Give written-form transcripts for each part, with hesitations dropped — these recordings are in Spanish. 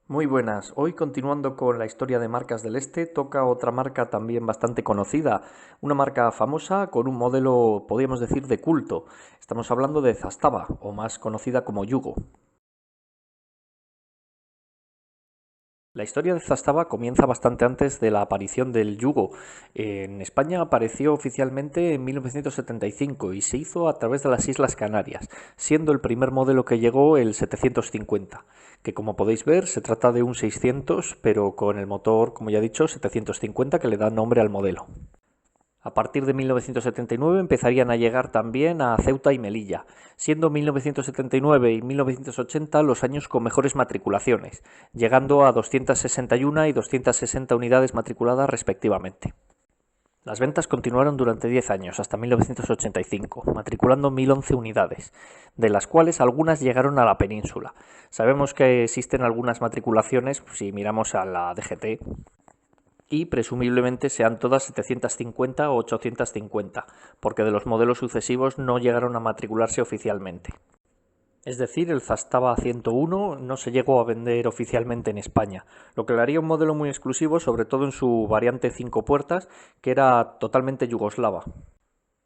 Muy buenas. Hoy, continuando con la historia de marcas del este, toca otra marca también bastante conocida, una marca famosa con un modelo, podríamos decir, de culto. Estamos hablando de Zastava, o más conocida como Yugo. La historia de Zastava comienza bastante antes de la aparición del Yugo. En España apareció oficialmente en 1975 y se hizo a través de las Islas Canarias, siendo el primer modelo que llegó el 750, que como podéis ver se trata de un 600, pero con el motor, como ya he dicho, 750, que le da nombre al modelo. A partir de 1979 empezarían a llegar también a Ceuta y Melilla, siendo 1979 y 1980 los años con mejores matriculaciones, llegando a 261 y 260 unidades matriculadas respectivamente. Las ventas continuaron durante 10 años, hasta 1985, matriculando 1011 unidades, de las cuales algunas llegaron a la península. Sabemos que existen algunas matriculaciones, si miramos a la DGT, y presumiblemente sean todas 750 o 850, porque de los modelos sucesivos no llegaron a matricularse oficialmente. Es decir, el Zastava 101 no se llegó a vender oficialmente en España, lo que le haría un modelo muy exclusivo, sobre todo en su variante 5 puertas, que era totalmente yugoslava.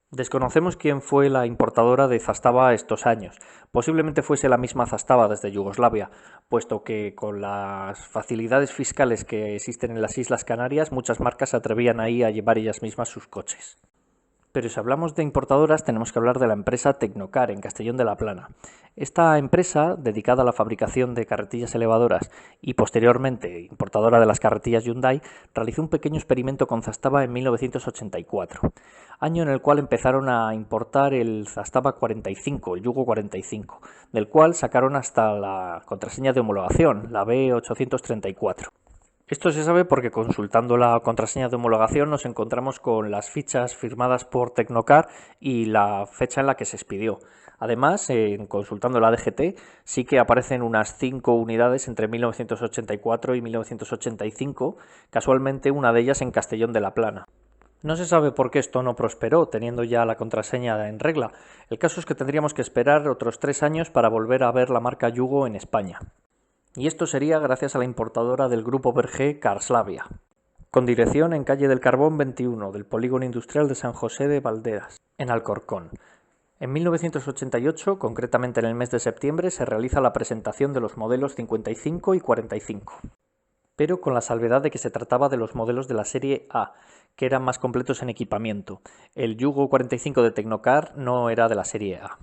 Desconocemos quién fue la importadora de Zastava estos años. Posiblemente fuese la misma Zastava desde Yugoslavia, puesto que con las facilidades fiscales que existen en las Islas Canarias, muchas marcas se atrevían ahí a llevar ellas mismas sus coches. Pero si hablamos de importadoras, tenemos que hablar de la empresa Tecnocar en Castellón de la Plana. Esta empresa, dedicada a la fabricación de carretillas elevadoras y posteriormente importadora de las carretillas Hyundai, realizó un pequeño experimento con Zastava en 1984, año en el cual empezaron a importar el Zastava 45, el Yugo 45, del cual sacaron hasta la contraseña de homologación, la B834. Esto se sabe porque, consultando la contraseña de homologación, nos encontramos con las fichas firmadas por Tecnocar y la fecha en la que se expidió. Además, consultando la DGT, sí que aparecen unas 5 unidades entre 1984 y 1985, casualmente una de ellas en Castellón de la Plana. No se sabe por qué esto no prosperó, teniendo ya la contraseña en regla. El caso es que tendríamos que esperar otros 3 años para volver a ver la marca Yugo en España. Y esto sería gracias a la importadora del grupo Berger, Carslavia, con dirección en calle del Carbón 21 del Polígono Industrial de San José de Valderas, en Alcorcón. En 1988, concretamente en el mes de septiembre, se realiza la presentación de los modelos 55 y 45, pero con la salvedad de que se trataba de los modelos de la serie A, que eran más completos en equipamiento. El Yugo 45 de Tecnocar no era de la serie A.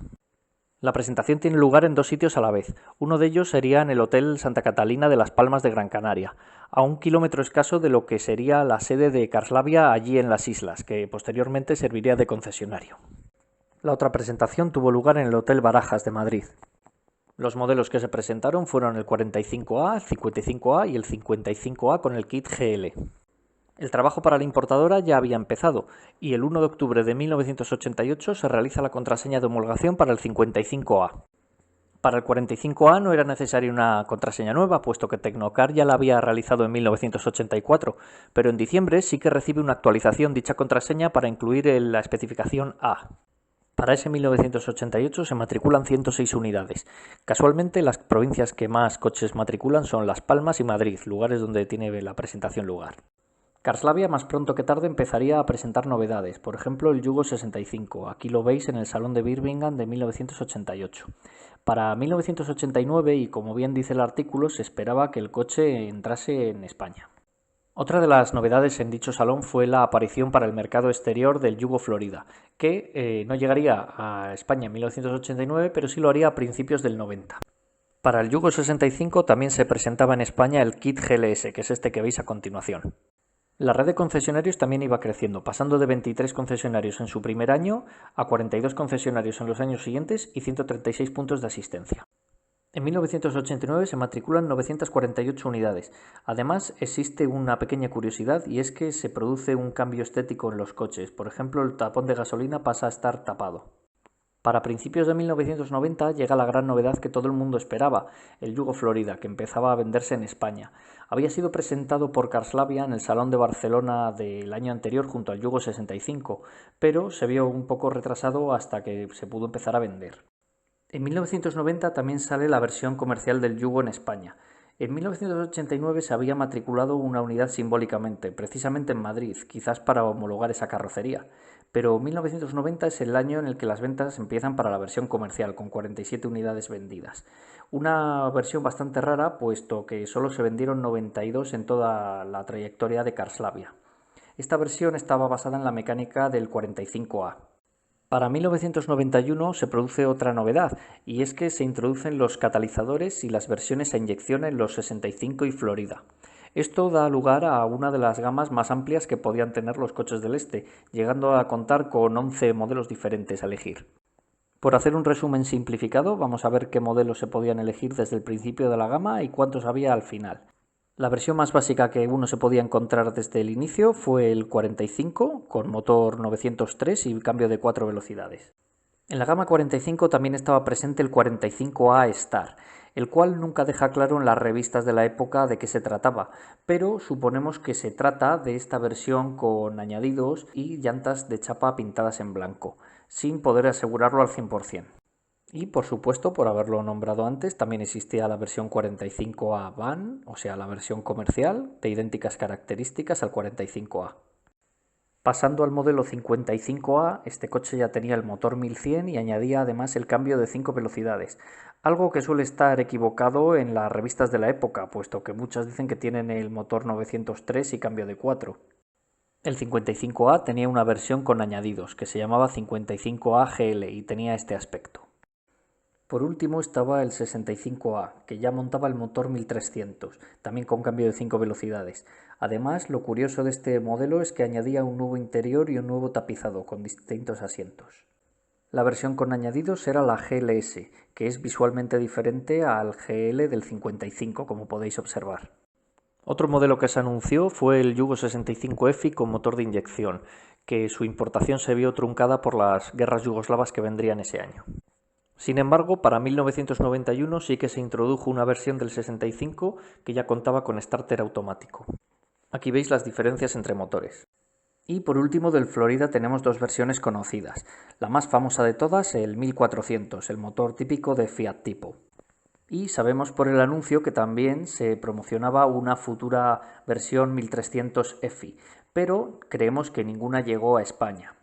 La presentación tiene lugar en 2 sitios a la vez. Uno de ellos sería en el Hotel Santa Catalina de Las Palmas de Gran Canaria, a 1 kilómetro escaso de lo que sería la sede de Carslavia allí en las islas, que posteriormente serviría de concesionario. La otra presentación tuvo lugar en el Hotel Barajas de Madrid. Los modelos que se presentaron fueron el 45A, el 55A y el 55A con el kit GL. El trabajo para la importadora ya había empezado y el 1 de octubre de 1988 se realiza la contraseña de homologación para el 55A. Para el 45A no era necesaria una contraseña nueva, puesto que Tecnocar ya la había realizado en 1984, pero en diciembre sí que recibe una actualización dicha contraseña para incluir la especificación A. Para ese 1988 se matriculan 106 unidades. Casualmente las provincias que más coches matriculan son Las Palmas y Madrid, lugares donde tiene la presentación lugar. Carslavia más pronto que tarde empezaría a presentar novedades, por ejemplo el Yugo 65, aquí lo veis en el Salón de Birmingham de 1988. Para 1989, y como bien dice el artículo, se esperaba que el coche entrase en España. Otra de las novedades en dicho salón fue la aparición para el mercado exterior del Yugo Florida, que no llegaría a España en 1989, pero sí lo haría a principios del 90. Para el Yugo 65 también se presentaba en España el kit GLS, que es este que veis a continuación. La red de concesionarios también iba creciendo, pasando de 23 concesionarios en su primer año a 42 concesionarios en los años siguientes y 136 puntos de asistencia. En 1989 se matriculan 948 unidades. Además, existe una pequeña curiosidad y es que se produce un cambio estético en los coches. Por ejemplo, el tapón de gasolina pasa a estar tapado. Para principios de 1990 llega la gran novedad que todo el mundo esperaba, el Yugo Florida, que empezaba a venderse en España. Había sido presentado por Carslavia en el Salón de Barcelona del año anterior junto al Yugo 65, pero se vio un poco retrasado hasta que se pudo empezar a vender. En 1990 también sale la versión comercial del Yugo en España. En 1989 se había matriculado una unidad simbólicamente, precisamente en Madrid, quizás para homologar esa carrocería, pero 1990 es el año en el que las ventas empiezan para la versión comercial, con 47 unidades vendidas. Una versión bastante rara, puesto que solo se vendieron 92 en toda la trayectoria de Karslavia. Esta versión estaba basada en la mecánica del 45A. Para 1991 se produce otra novedad, y es que se introducen los catalizadores y las versiones a inyección en los 65 y Florida. Esto da lugar a una de las gamas más amplias que podían tener los coches del este, llegando a contar con 11 modelos diferentes a elegir. Por hacer un resumen simplificado, vamos a ver qué modelos se podían elegir desde el principio de la gama y cuántos había al final. La versión más básica que uno se podía encontrar desde el inicio fue el 45 con motor 903 y cambio de 4 velocidades. En la gama 45 también estaba presente el 45A Star, el cual nunca deja claro en las revistas de la época de qué se trataba, pero suponemos que se trata de esta versión con añadidos y llantas de chapa pintadas en blanco, sin poder asegurarlo al 100%. Y por supuesto, por haberlo nombrado antes, también existía la versión 45A Van, o sea, la versión comercial, de idénticas características al 45A. Pasando al modelo 55A, este coche ya tenía el motor 1100 y añadía además el cambio de 5 velocidades, algo que suele estar equivocado en las revistas de la época, puesto que muchas dicen que tienen el motor 903 y cambio de 4. El 55A tenía una versión con añadidos, que se llamaba 55A GL y tenía este aspecto. Por último estaba el 65A, que ya montaba el motor 1300, también con cambio de 5 velocidades. Además, lo curioso de este modelo es que añadía un nuevo interior y un nuevo tapizado, con distintos asientos. La versión con añadidos era la GLS, que es visualmente diferente al GL del 55, como podéis observar. Otro modelo que se anunció fue el Yugo 65 EFI con motor de inyección, que su importación se vio truncada por las guerras yugoslavas que vendrían ese año. Sin embargo, para 1991 sí que se introdujo una versión del 65 que ya contaba con starter automático. Aquí veis las diferencias entre motores. Y por último, del Florida tenemos dos versiones conocidas. La más famosa de todas, el 1400, el motor típico de Fiat Tipo. Y sabemos por el anuncio que también se promocionaba una futura versión 1300 EFI, pero creemos que ninguna llegó a España.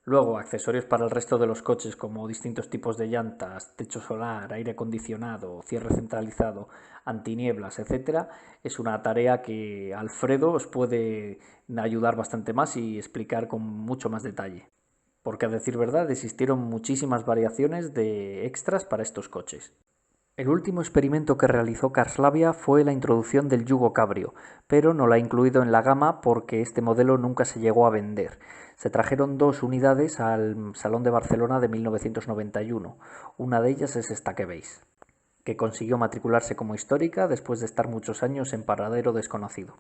Luego, accesorios para el resto de los coches como distintos tipos de llantas, techo solar, aire acondicionado, cierre centralizado, antinieblas, etc. Es una tarea que Alfredo os puede ayudar bastante más y explicar con mucho más detalle. Porque a decir verdad existieron muchísimas variaciones de extras para estos coches. El último experimento que realizó Karslavia fue la introducción del Yugo Cabrio, pero no la ha incluido en la gama porque este modelo nunca se llegó a vender. Se trajeron dos unidades al Salón de Barcelona de 1991. Una de ellas es esta que veis, que consiguió matricularse como histórica después de estar muchos años en paradero desconocido.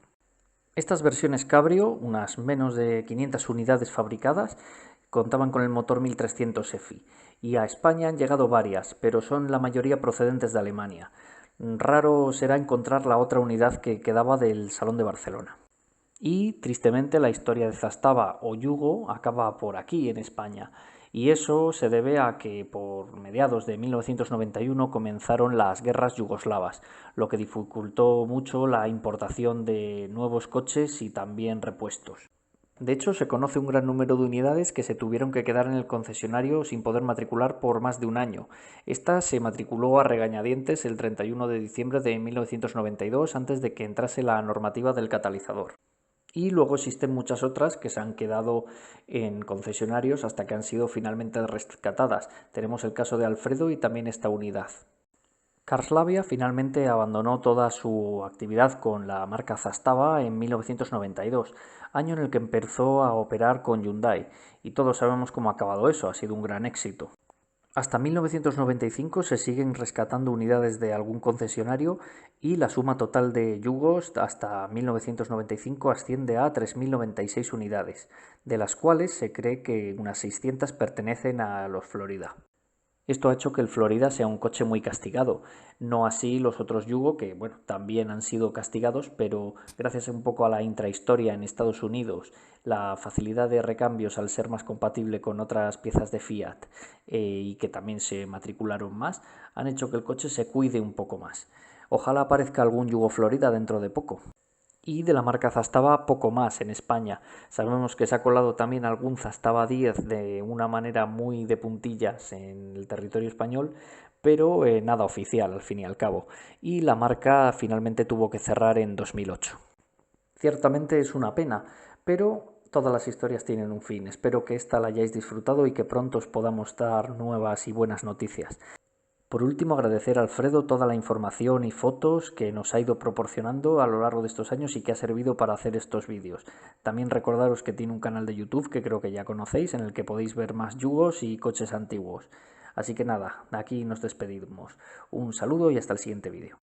Estas versiones Cabrio, unas menos de 500 unidades fabricadas, contaban con el motor 1300 EFI y a España han llegado varias, pero son la mayoría procedentes de Alemania. Raro será encontrar la otra unidad que quedaba del Salón de Barcelona. Y tristemente la historia de Zastava o Yugo acaba por aquí en España. Y eso se debe a que por mediados de 1991 comenzaron las guerras yugoslavas, lo que dificultó mucho la importación de nuevos coches y también repuestos. De hecho, se conoce un gran número de unidades que se tuvieron que quedar en el concesionario sin poder matricular por más de un año. Esta se matriculó a regañadientes el 31 de diciembre de 1992 antes de que entrase la normativa del catalizador. Y luego existen muchas otras que se han quedado en concesionarios hasta que han sido finalmente rescatadas. Tenemos el caso de Alfredo y también esta unidad. Karslavia finalmente abandonó toda su actividad con la marca Zastava en 1992, año en el que empezó a operar con Hyundai, y todos sabemos cómo ha acabado eso, ha sido un gran éxito. Hasta 1995 se siguen rescatando unidades de algún concesionario y la suma total de Yugos hasta 1995 asciende a 3.096 unidades, de las cuales se cree que unas 600 pertenecen a los Florida. Esto ha hecho que el Florida sea un coche muy castigado, no así los otros Yugo que bueno, también han sido castigados, pero gracias un poco a la intrahistoria en Estados Unidos, la facilidad de recambios al ser más compatible con otras piezas de Fiat y que también se matricularon más, han hecho que el coche se cuide un poco más. Ojalá aparezca algún Yugo Florida dentro de poco. Y de la marca Zastava poco más en España. Sabemos que se ha colado también algún Zastava 10 de una manera muy de puntillas en el territorio español, pero nada oficial al fin y al cabo. Y la marca finalmente tuvo que cerrar en 2008. Ciertamente es una pena, pero todas las historias tienen un fin. Espero que esta la hayáis disfrutado y que pronto os podamos dar nuevas y buenas noticias. Por último, agradecer a Alfredo toda la información y fotos que nos ha ido proporcionando a lo largo de estos años y que ha servido para hacer estos vídeos. También recordaros que tiene un canal de YouTube que creo que ya conocéis, en el que podéis ver más yugos y coches antiguos. Así que nada, aquí nos despedimos. Un saludo y hasta el siguiente vídeo.